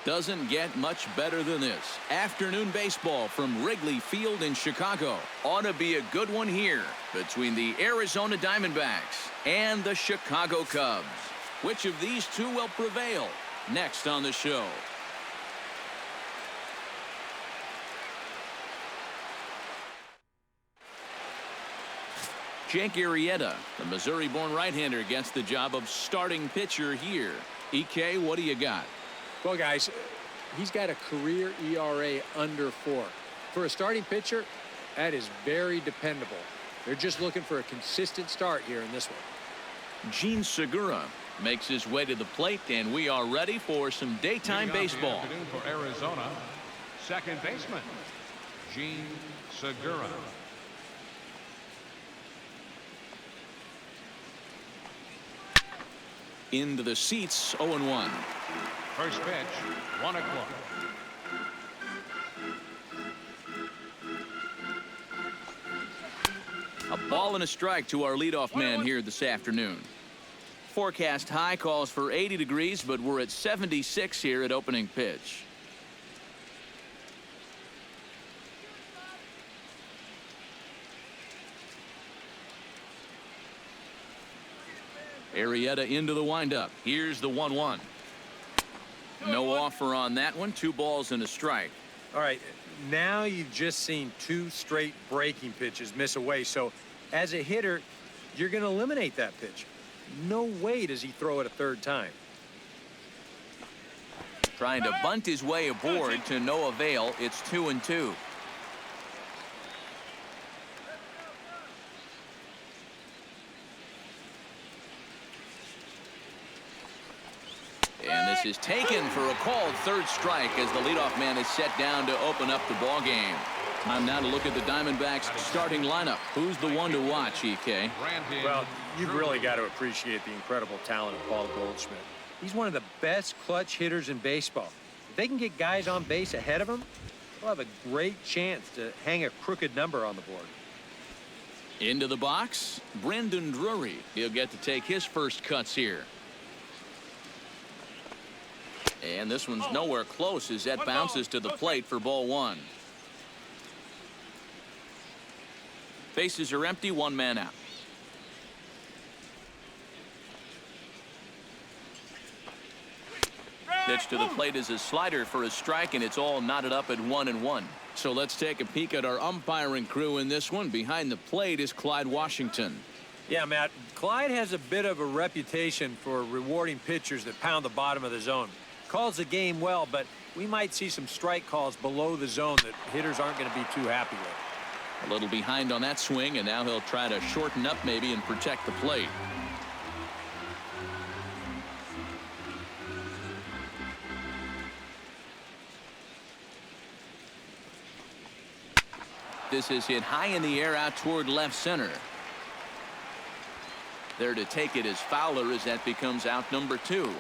Doesn't get much better than this. Afternoon baseball from Wrigley Field in Chicago. Ought to be a good one here between the Arizona Diamondbacks and the Chicago Cubs. Which of these two will prevail? Next on the show. Jake Arrieta, the Missouri-born right-hander, gets the job of starting pitcher here. EK, what do you got? Well, guys, he's got a career ERA under 4. For a starting pitcher, that is very dependable. They're just looking for a consistent start here in this one. Gene Segura makes his way to the plate, and we are ready for some daytime baseball. For Arizona, second baseman, Gene Segura. Into the seats, 0-1. First pitch, 1 o'clock. A ball and a strike to our leadoff man here this afternoon. Forecast high calls for 80 degrees, but we're at 76 here at opening pitch. Arrieta into the windup. Here's the 1-1. No offer on that one. 2 balls and a strike. All right, now you've just seen 2 straight breaking pitches miss away. So as a hitter, you're going to eliminate that pitch. No way does he throw it a third time. Trying to bunt his way aboard to no avail. It's 2-2. And this is taken for a called third strike as the leadoff man is set down to open up the ball game. Time now to look at the Diamondbacks starting lineup. Who's the one to watch, EK? Well, you've really got to appreciate the incredible talent of Paul Goldschmidt. He's one of the best clutch hitters in baseball. If they can get guys on base ahead of him, they'll have a great chance to hang a crooked number on the board. Into the box, Brendan Drury. He'll get to take his first cuts here. And this one's nowhere close as that bounces to the plate for ball 1. Bases are empty, 1 man out. Pitch to the plate is a slider for a strike, and it's all knotted up at 1-1. So let's take a peek at our umpiring crew in this one. Behind the plate is Clyde Washington. Yeah, Matt, Clyde has a bit of a reputation for rewarding pitchers that pound the bottom of the zone. Calls the game well, but we might see some strike calls below the zone that hitters aren't going to be too happy with. A little behind on that swing, and now he'll try to shorten up maybe and protect the plate. This is hit high in the air out toward left center. There to take it is Fowler as that becomes out number 2.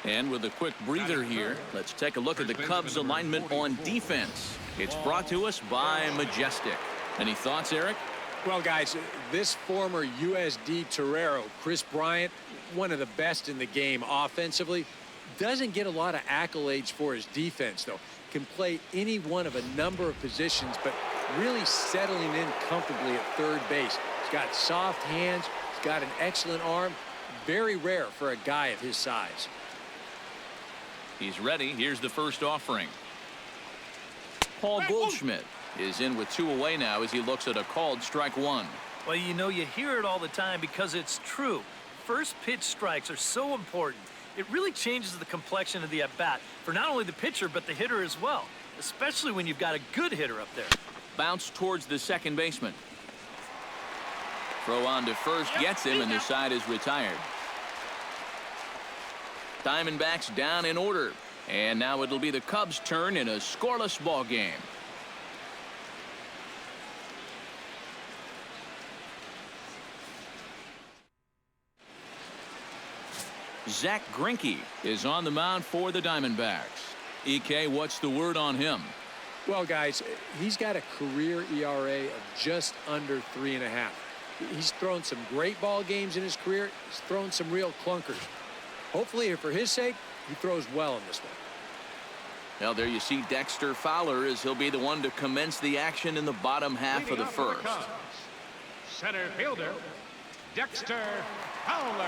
And with a quick breather here, let's take a look at the Cubs alignment on defense. It's brought to us by Majestic. Any thoughts, Eric? Well, guys, this former USD Torero, Chris Bryant, one of the best in the game offensively, doesn't get a lot of accolades for his defense, though. Can play any one of a number of positions, but really settling in comfortably at third base. He's got soft hands. He's got an excellent arm. Very rare for a guy of his size. He's ready. Here's the first offering. Paul Goldschmidt is in with 2 away now as he looks at a called strike 1. Well, you know, you hear it all the time because it's true. First pitch strikes are so important. It really changes the complexion of the at-bat for not only the pitcher but the hitter as well, especially when you've got a good hitter up there. Bounce towards the second baseman. Throw on to first, gets him, and the side is retired. Diamondbacks down in order, and now it'll be the Cubs' turn in a scoreless ball game. Zach Greinke is on the mound for the Diamondbacks. EK, what's the word on him? Well, guys, he's got a career ERA of just under 3.5. He's thrown some great ball games in his career. He's thrown some real clunkers. Hopefully, for his sake, he throws well in this one. Well, there you see Dexter Fowler as he'll be the one to commence the action in the bottom half of the first. Center fielder, Dexter Fowler.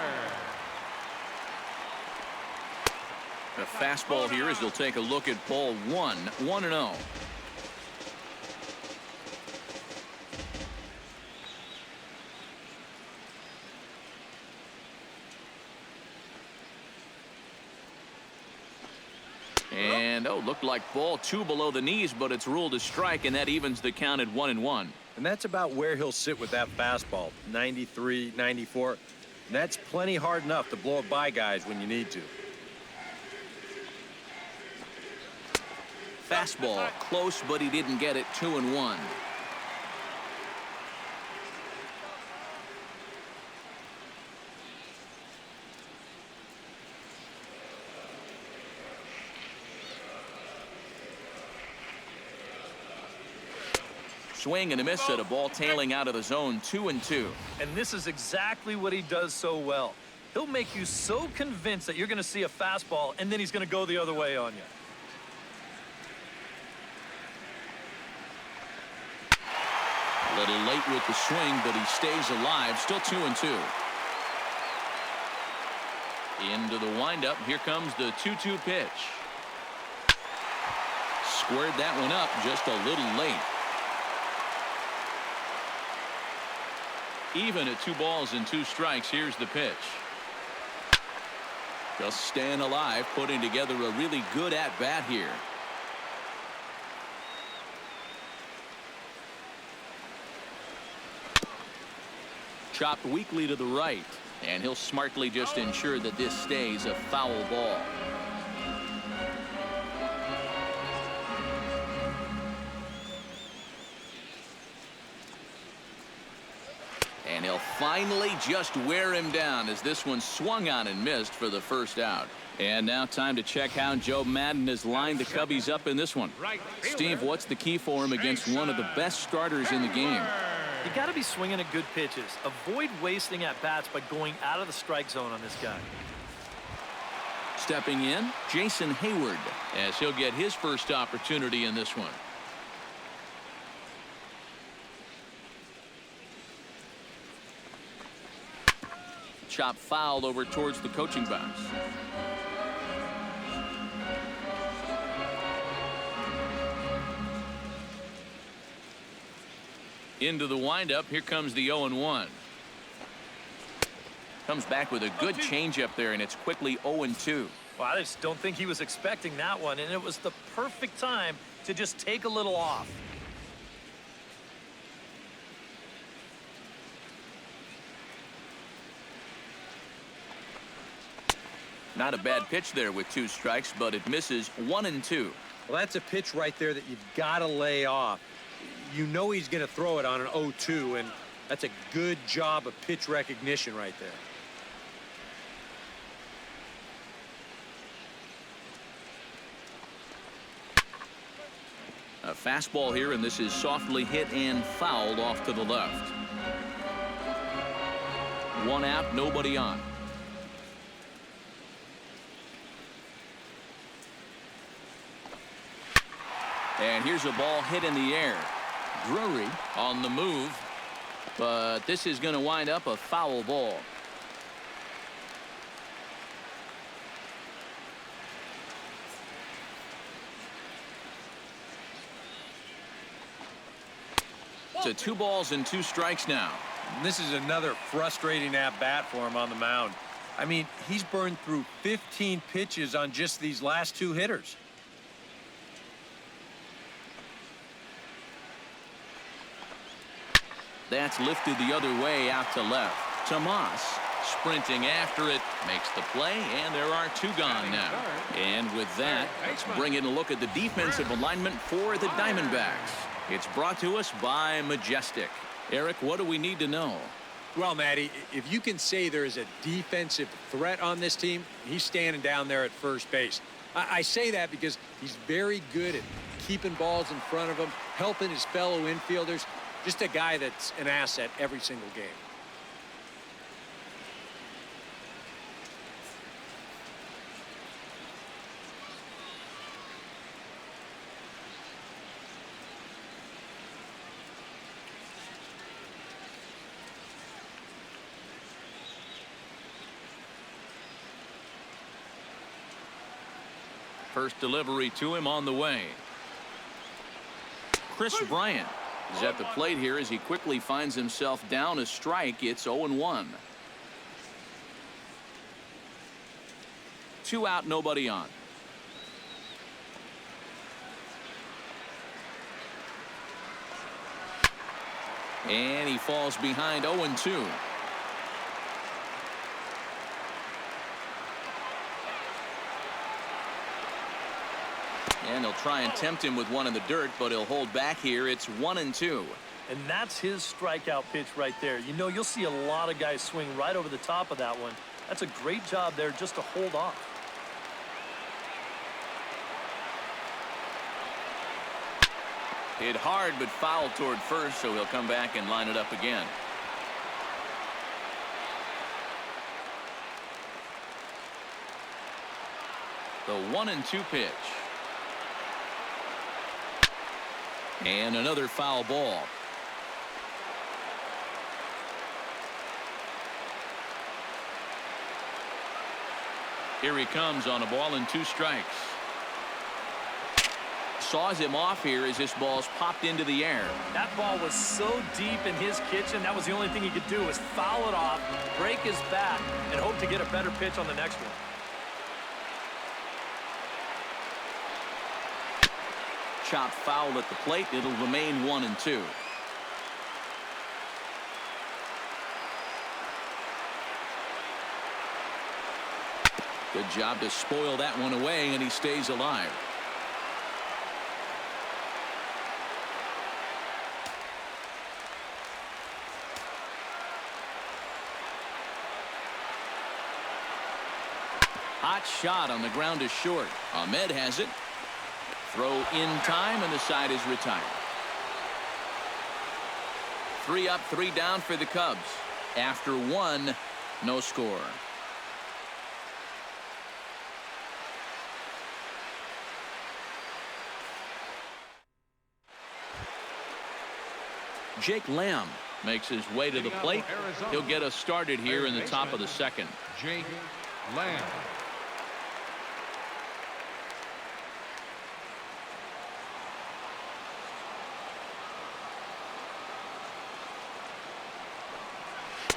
The fastball here as he'll take a look at ball 1, 1-0. And, looked like ball 2 below the knees, but it's ruled a strike, and that evens the count at 1-1. And that's about where he'll sit with that fastball, 93, 94. And that's plenty hard enough to blow it by guys when you need to. Fastball close, but he didn't get it. 2-1. Swing and a miss at a ball tailing out of the zone. 2-2. And this is exactly what he does so well. He'll make you so convinced that you're going to see a fastball, and then he's going to go the other way on you. A little late with the swing, but he stays alive. Still 2-2. Into the windup. Here comes the 2-2 pitch. Squared that one up just a little late. Even at 2 balls and 2 strikes. Here's the pitch. Just staying alive, putting together a really good at-bat here. Chopped weakly to the right, and he'll smartly just ensure that this stays a foul ball. And he'll finally just wear him down as this one swung on and missed for the first out. And now time to check how Joe Madden has lined the Cubbies up in this one. Steve, what's the key for him against one of the best starters in the game? You got to be swinging at good pitches. Avoid wasting at bats by going out of the strike zone on this guy. Stepping in, Jason Hayward, as he'll get his first opportunity in this one. Chop foul over towards the coaching box. Into the windup. Here comes the 0-1. Comes back with a good changeup there, and it's quickly 0-2. Well, I just don't think he was expecting that one, and it was the perfect time to just take a little off. Not a bad pitch there with 2 strikes, but it misses. 1-2. Well, that's a pitch right there that you've got to lay off. You know he's going to throw it on an 0-2, and that's a good job of pitch recognition right there. A fastball here, and this is softly hit and fouled off to the left. 1 out, nobody on. And here's a ball hit in the air. Drury on the move, but this is going to wind up a foul ball. To 2 balls and 2 strikes now. And this is another frustrating at-bat for him on the mound. I mean, he's burned through 15 pitches on just these last 2 hitters. That's lifted the other way out to left. Tomas sprinting after it, makes the play, and there are 2 gone now. And with that, let's bring in a look at the defensive alignment for the Diamondbacks. It's brought to us by Majestic. Eric, what do we need to know? Well, Matty, if you can say there is a defensive threat on this team, he's standing down there at first base. I say that because he's very good at keeping balls in front of him, helping his fellow infielders. Just a guy that's an asset every single game. First delivery to him on the way. Chris Bryant is at the plate here as he quickly finds himself down a strike. It's 0-1. 2 out, nobody on. And he falls behind 0-2. And he'll try and tempt him with one in the dirt, but he'll hold back here. It's 1-2. And that's his strikeout pitch right there. You know, you'll see a lot of guys swing right over the top of that one. That's a great job there just to hold off. Hit hard, but foul toward first, so he'll come back and line it up again. The 1-2 pitch. And another foul ball. Here he comes on a ball and 2 strikes. Saws him off here as this ball's popped into the air. That ball was so deep in his kitchen, that was the only thing he could do was foul it off, break his bat, and hope to get a better pitch on the next one. Chopped foul at the plate. It'll remain 1-2. Good job to spoil that one away, and he stays alive. Hot shot on the ground is short. Ahmed has it. Throw in time, and the side is retired. 3 up, 3 down for the Cubs. After 1, no score. Jake Lamb makes his way to the plate. He'll get us started here in the top of the second. Jake Lamb.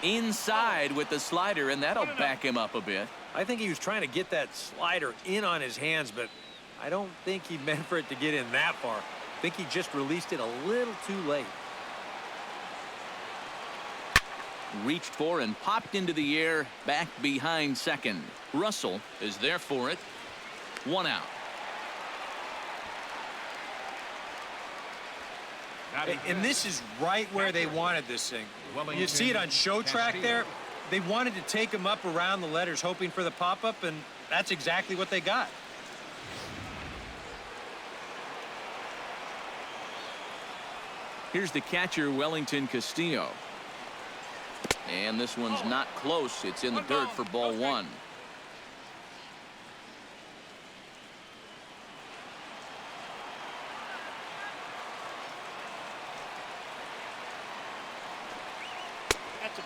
Inside with the slider, and that'll back him up a bit. I think he was trying to get that slider in on his hands, but I don't think he meant for it to get in that far. I think he just released it a little too late. Reached for and popped into the air, back behind second. Russell is there for it. 1 out. And this is right where they wanted this thing. You see it on show track there. They wanted to take him up around the letters, hoping for the pop-up, and that's exactly what they got. Here's the catcher, Wellington Castillo. And this one's not close. It's in the dirt for ball 1.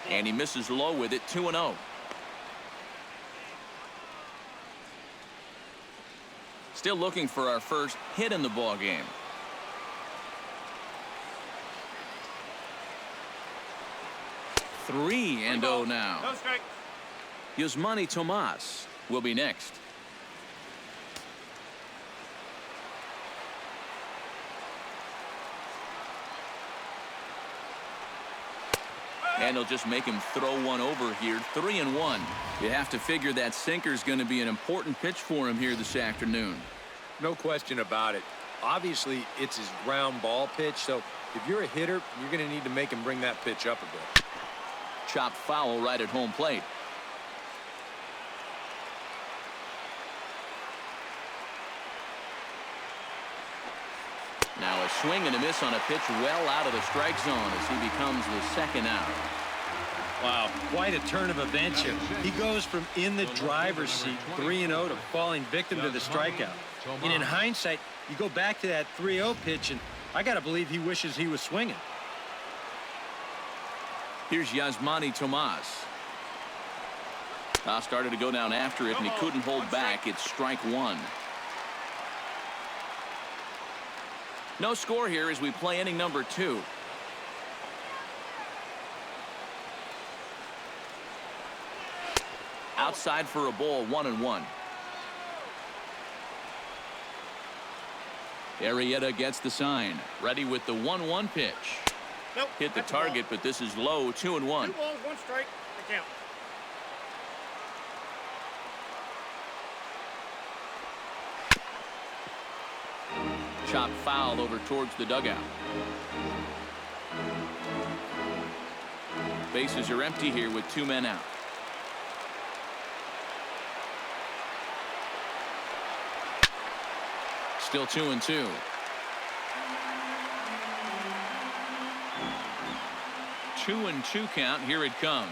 And he misses low with it. 2-0. Still looking for our first hit in the ball game. Three and 0 now. No strike. Yasmani Tomas will be next. And he'll just make him throw one over here. 3-1. You have to figure that sinker's going to be an important pitch for him here this afternoon. No question about it. Obviously, it's his ground ball pitch, so if you're a hitter, you're going to need to make him bring that pitch up a bit. Chopped foul right at home plate. Now a swing and a miss on a pitch well out of the strike zone as he becomes the second out. Wow, quite a turn of events here. He goes from in the driver's seat 3-0 to falling victim to the strikeout. And in hindsight, you go back to that 3-0 pitch, and I got to believe he wishes he was swinging. Here's Yasmani Tomas. Started to go down after it, and he couldn't hold back. It's strike 1. No score here as we play inning number 2. Outside for a ball, 1-1. Arrieta gets the sign. Ready with the 1-1 pitch. Nope, hit the that's target, but this is low. 2-1. 2 balls, 1 strike. The count. Chop foul over towards the dugout. Bases are empty here with 2 men out. Still 2-2. Two and 2 count. Here it comes.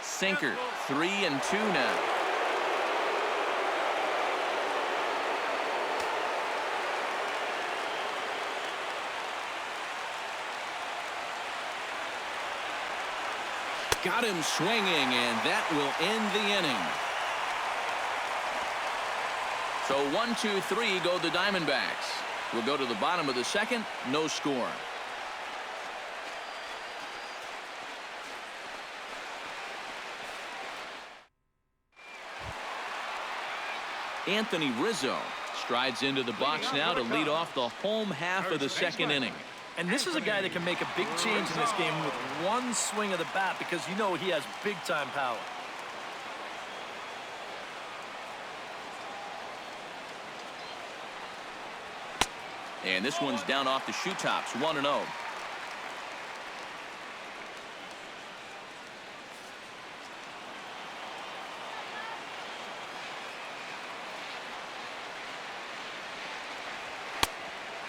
Sinker. 3-2 now. Got him swinging, and that will end the inning. So 1-2-3 go the Diamondbacks. We'll go to the bottom of the second. No score. Anthony Rizzo strides into the box now to lead off the home half of the second inning. And this is a guy that can make a big change in this game with one swing of the bat, because you know he has big-time power. And this one's down off the shoe tops. 1-0.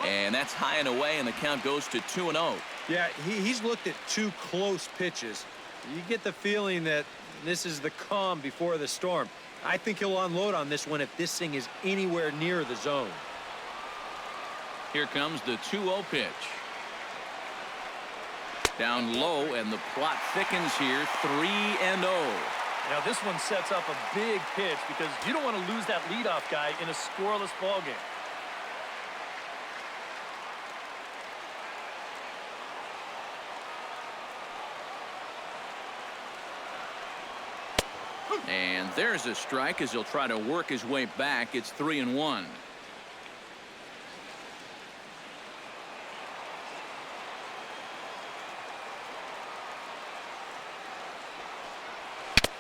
And that's high and away, and the count goes to 2-0. Yeah, he's looked at 2 close pitches. You get the feeling that this is the calm before the storm. I think he'll unload on this one if this thing is anywhere near the zone. Here comes the 2-0 pitch. Down low, and the plot thickens here. 3-0. Now this one sets up a big pitch because you don't want to lose that leadoff guy in a scoreless ball game. And there's a strike as he'll try to work his way back. It's 3-1.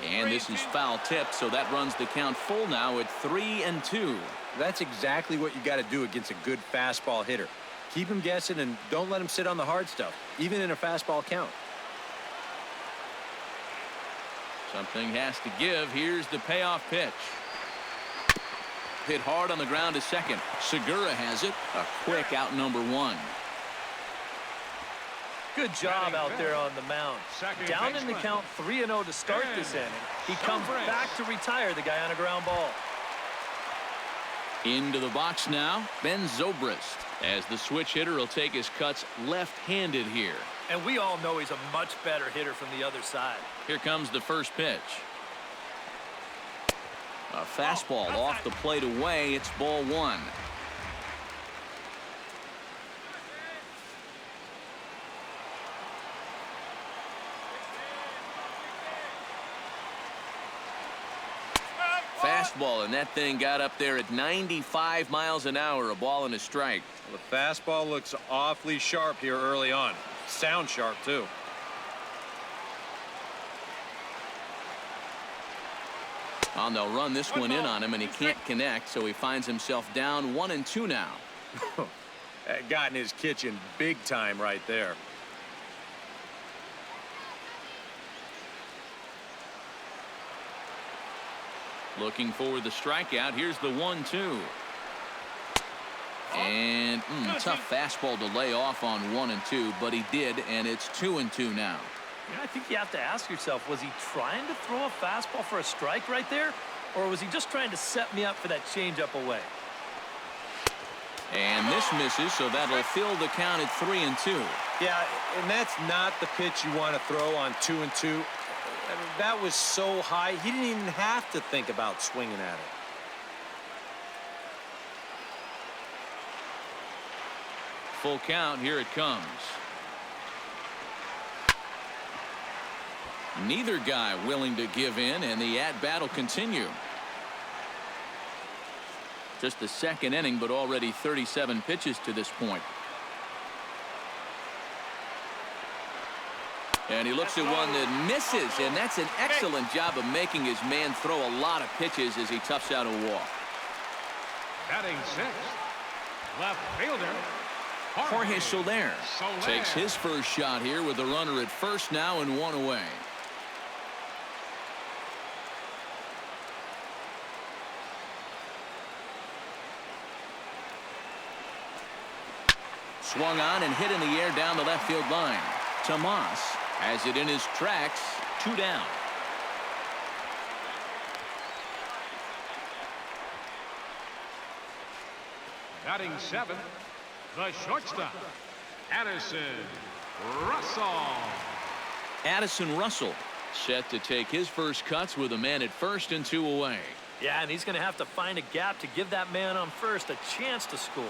And this is foul tip, so that runs the count full now at 3-2. That's exactly what you got to do against a good fastball hitter. Keep him guessing and don't let him sit on the hard stuff, even in a fastball count. Something has to give. Here's the payoff pitch. Hit hard on the ground to second. Segura has it. A quick out number 1. Good job out there on the mound. Down in the count 3-0 to start this inning. He comes back to retire the guy on a ground ball. Into the box now, Ben Zobrist, as the switch hitter will take his cuts left-handed here. And we all know he's a much better hitter from the other side. Here comes the first pitch. A fastball off the plate away. It's ball 1. Fastball, and that thing got up there at 95 miles an hour. A ball and a strike. Well, the fastball looks awfully sharp here early on. Sound sharp, too. Oh, they'll run this one in on him, and he can't connect, so he finds himself down 1-2 now. That got in his kitchen big time right there. Looking for the strikeout. Here's the 1-2. And tough fastball to lay off on 1 and 2, but he did, and it's 2 and 2 now. Yeah, I think you have to ask yourself, was he trying to throw a fastball for a strike right there, or was he just trying to set me up for that changeup away? And this misses, so that'll fill the count at 3 and 2. Yeah, and that's not the pitch you want to throw on 2 and 2. I mean, that was so high, he didn't even have to think about swinging at it. full count. Here it comes. Neither guy willing to give in, and the at-bat will continue. Just the second inning, but already 37 pitches to this point. And he looks at one that misses, and that's an excellent job of making his man throw a lot of pitches as he toughs out a walk. Batting sixth, left fielder, Jorge Soler takes his first shot here with a runner at first now and one away. Swung on and hit in the air down the left field line. Tomas has it in his tracks. 2 down. batting seventh, the shortstop, Addison Russell. Addison Russell set to take his first cuts with a man at first and 2 away. Yeah, and he's going to have to find a gap to give that man on first a chance to score.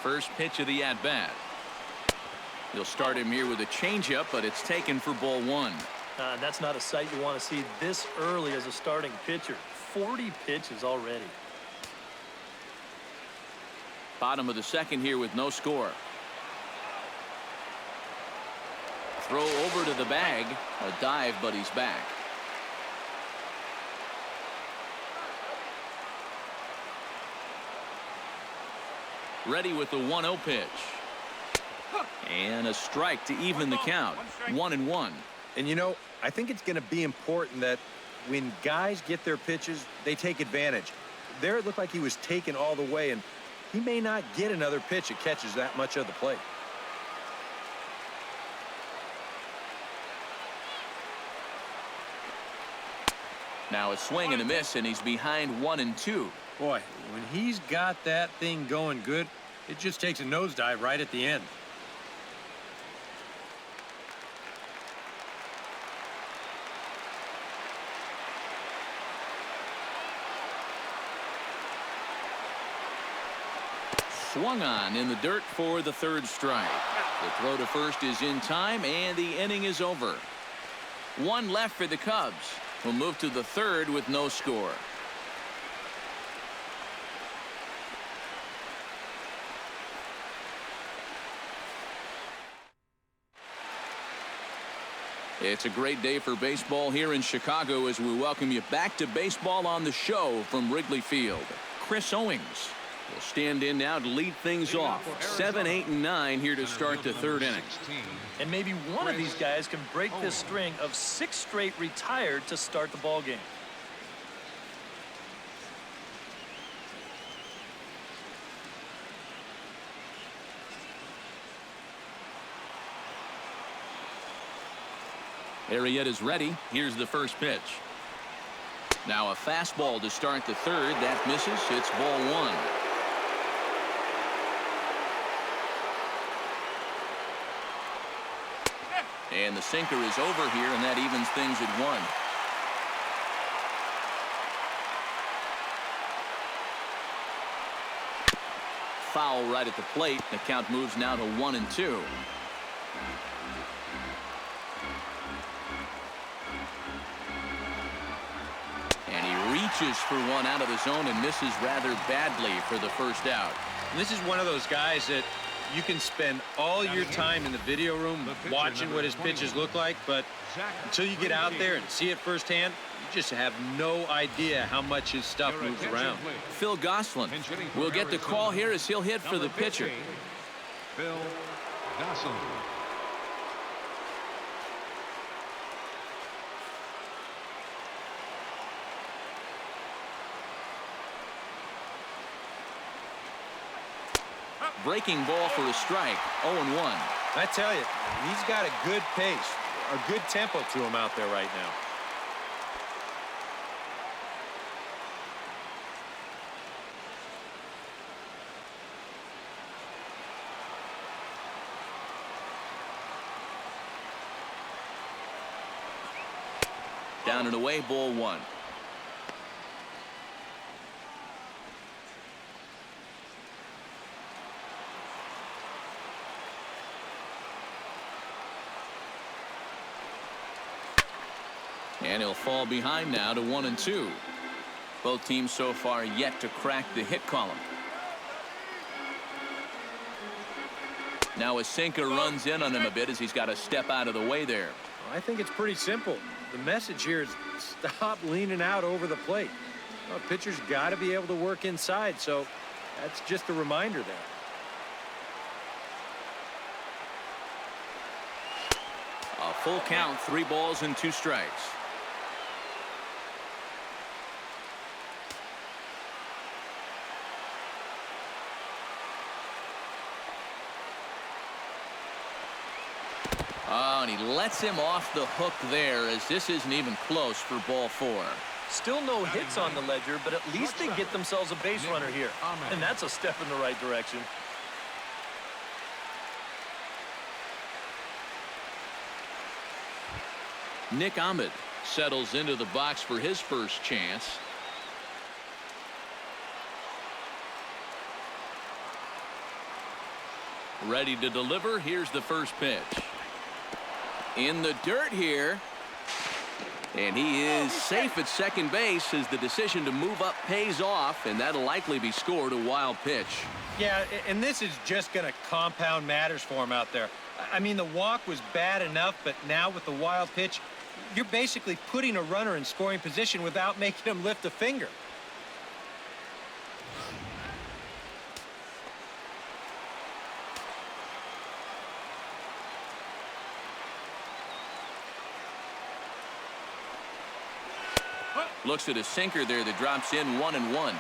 First pitch of the at-bat. He'll start him here with a changeup, but it's taken for ball 1. That's not a sight you want to see this early as a starting pitcher. 40 pitches already. Bottom of the second here with no score. Throw over to the bag. A dive, but he's back. Ready with the 1-0 pitch. And a strike to even the count. 1-1. And you know, I think it's going to be important that when guys get their pitches, they take advantage. There it looked like he was taken all the way, and he may not get another pitch that catches that much of the plate. Now a swing and a miss, and he's behind 1-2. Boy, when he's got that thing going good, it just takes a nosedive right at the end. Swung on in the dirt for the third strike. The throw to first is in time, and the inning is over. 1 left for the Cubs. We'll move to the third with no score. It's a great day for baseball here in Chicago as we welcome you back to Baseball on the Show from Wrigley Field. Chris Owings will stand in now to lead things off. 7, 8, and 9 here to start the third inning. And maybe one of these guys can break this string of 6 straight retired to start the ball game. Arrieta's ready. Here's the first pitch. Now a fastball to start the third. That misses. It's ball 1. And the sinker is over here, and that evens things at 1. Foul right at the plate. The count moves now to 1-2. And he reaches for one out of the zone and misses rather badly for the first out. And this is one of those guys that you can spend all your time in the video room watching what his pitches look like, but until you get out there and see it firsthand, you just have no idea how much his stuff moves around. Phil Gosselin will get the call here as he'll hit for the pitcher. Phil Gosselin. Breaking ball for a strike. 0-1. I tell you, he's got a good pace, a good tempo to him out there right now. Down and away, ball 1. And he'll fall behind now to 1-2. Both teams so far yet to crack the hit column. Now a sinker runs in on him a bit as he's got to step out of the way there. I think it's pretty simple. The message here is stop leaning out over the plate. Well, pitcher's got to be able to work inside, so that's just a reminder there. A full count, 3 balls and 2 strikes. Oh, and he lets him off the hook there as this isn't even close for ball 4. Still no hits on the ledger, but at least they get themselves a base runner here. And that's a step in the right direction. Nick Ahmed settles into the box for his first chance. Ready to deliver. Here's the first pitch. In the dirt here. And he is safe at second base as the decision to move up pays off, and that'll likely be scored a wild pitch. Yeah, and this is just going to compound matters for him out there. I mean, the walk was bad enough, but now with the wild pitch, you're basically putting a runner in scoring position without making him lift a finger. Looks at a sinker there that drops in 1-1.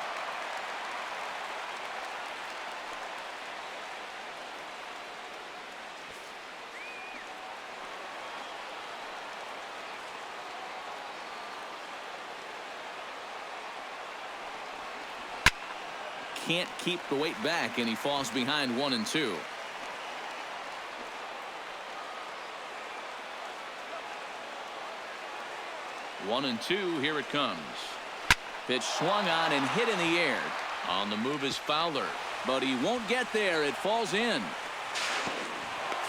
Can't keep the weight back, and he falls behind 1-2. One and two, here it comes. Pitch swung on and hit in the air. On the move is Fowler, but he won't get there. It falls in.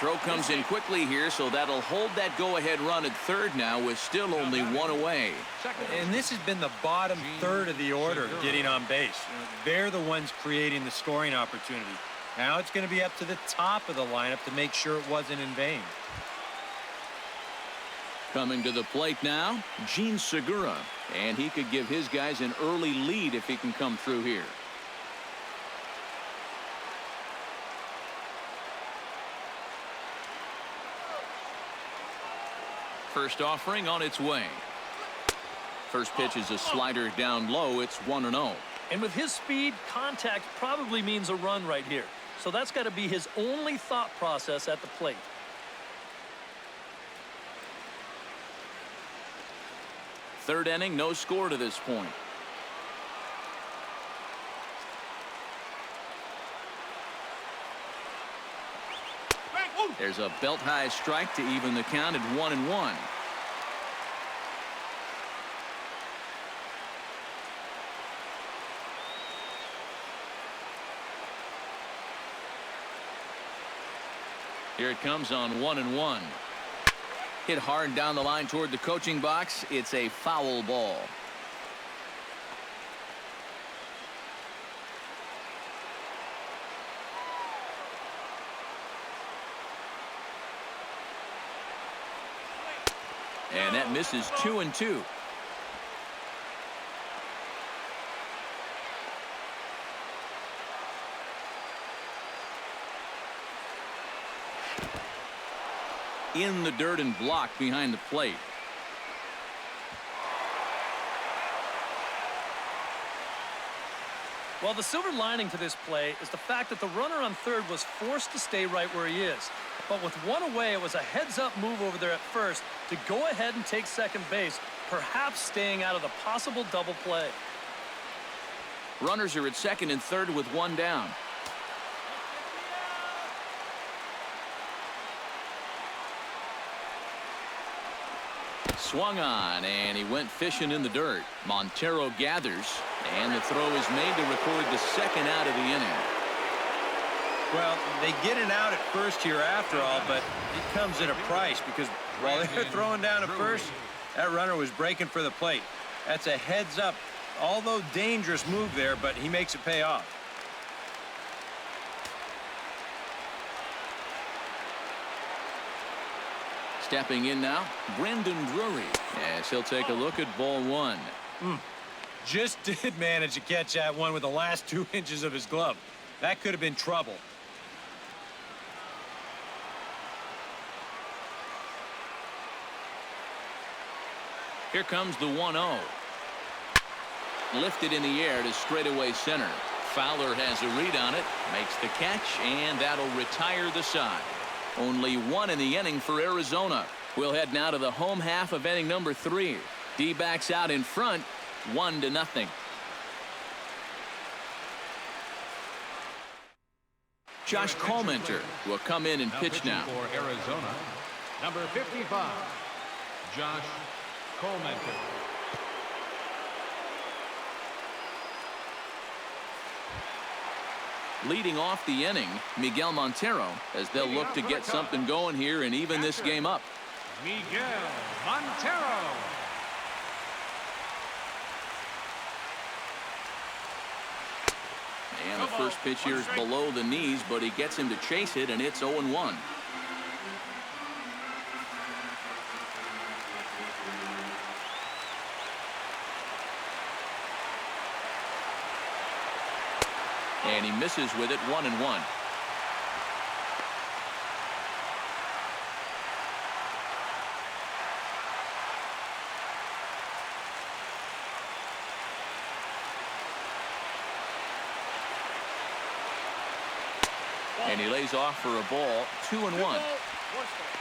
Throw comes in quickly here, so that'll hold that go-ahead run at third now with still only 1 away. And this has been the bottom third of the order getting on base. They're the ones creating the scoring opportunity. Now it's going to be up to the top of the lineup to make sure it wasn't in vain. Coming to the plate now, Gene Segura, and he could give his guys an early lead if he can come through here. First offering on its way. First pitch is a slider down low. It's 1-0. And with his speed, contact probably means a run right here. So that's got to be his only thought process at the plate. Third inning, no score to this point. There's a belt-high strike to even the count at 1-1. Here it comes on 1-1. Hit hard down the line toward the coaching box. It's a foul ball. And that misses 2-2. In the dirt and blocked behind the plate. Well, the silver lining to this play is the fact that the runner on third was forced to stay right where he is. But with 1 away, it was a heads-up move over there at first to go ahead and take second base, perhaps staying out of the possible double play. Runners are at second and third with 1 down. Swung on, and he went fishing in the dirt. Montero gathers, and the throw is made to record the second out of the inning. Well, they get it out at first here after all, but it comes at a price because while they're throwing down at first, That runner was breaking for the plate. That's a heads-up, although dangerous move there, but he makes it pay off. Stepping in now, Brendan Drury, as he'll take a look at ball one. Just did manage to catch that one with the last 2 inches of his glove. That could have been trouble. Here comes the 1-0. Lifted in the air to straightaway center. Fowler has a read on it, makes the catch, and that'll retire the side. Only one in the inning for Arizona. We'll head now to the home half of inning number 3. D-backs out in front, 1-0. Josh Colmenter will come in and pitch now. For Arizona, number 55, Josh Colmenter. Leading off the inning, Miguel Montero, as they'll look to get something going here and even this game up. Miguel Montero. And the first pitch here is below the knees, but he gets him to chase it, and it's 0-1. And he misses with it, 1-1. And he lays off for a ball, 2-1. One strike.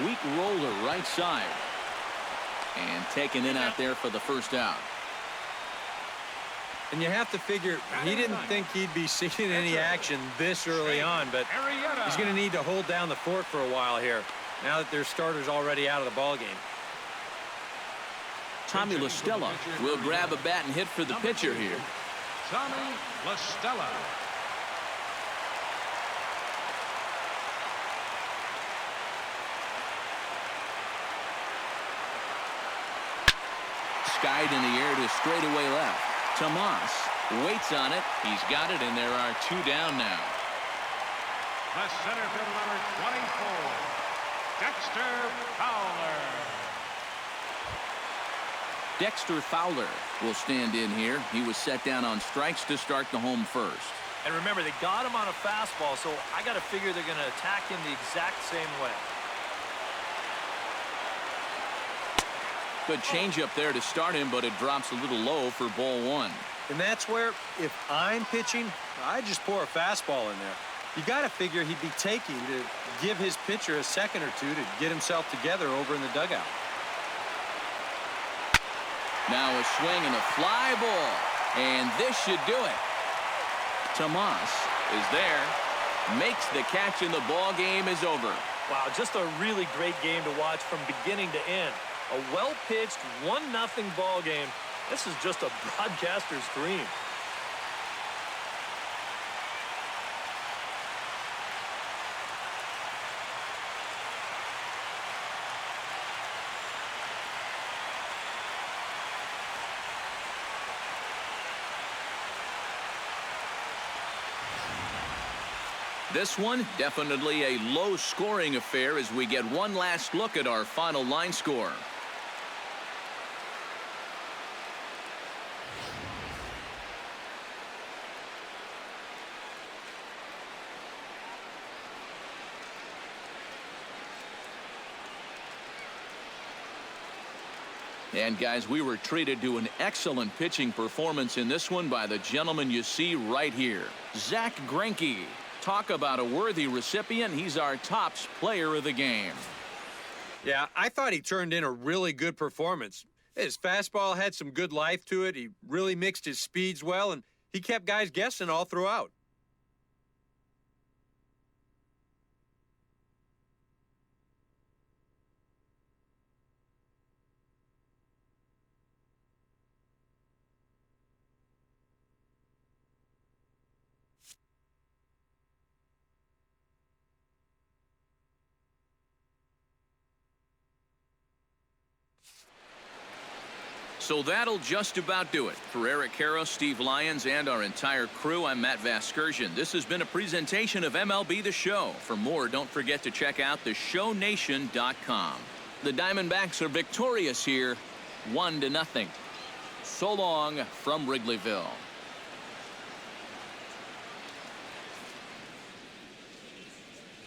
Weak roller right side. And taken in out there for the first out. And you have to figure he didn't think he'd be seeing any action this early on, but he's going to need to hold down the fort for a while here now that their starter's already out of the ball game. Tommy La Stella will grab a bat and hit for the pitcher here. Tommy La Stella. Skied in the air to straightaway left. Tomas waits on it. He's got it, and there are 2 down now. The center fielder, number 24, Dexter Fowler. Dexter Fowler will stand in here. He was set down on strikes to start the home first. And remember, they got him on a fastball, so I got to figure they're going to attack him the exact same way. Good changeup there to start him, but it drops a little low for ball 1. And that's where, if I'm pitching, I just pour a fastball in there. You got to figure he'd be taking to give his pitcher a second or two to get himself together over in the dugout. Now a swing and a fly ball, and this should do it. Tomas is there, makes the catch, and the ball game is over. Wow, just a really great game to watch from beginning to end. A well-pitched 1-0 ball game. This is just a broadcaster's dream. This one, definitely a low-scoring affair as we get one last look at our final line score. And guys, we were treated to an excellent pitching performance in this one by the gentleman you see right here, Zach Greinke. Talk about a worthy recipient. He's our tops player of the game. Yeah, I thought he turned in a really good performance. His fastball had some good life to it. He really mixed his speeds well, and he kept guys guessing all throughout. So that'll just about do it. For Eric Caro, Steve Lyons, and our entire crew, I'm Matt Vasgersian. This has been a presentation of MLB The Show. For more, don't forget to check out theshownation.com. The Diamondbacks are victorious here, 1-0. So long from Wrigleyville.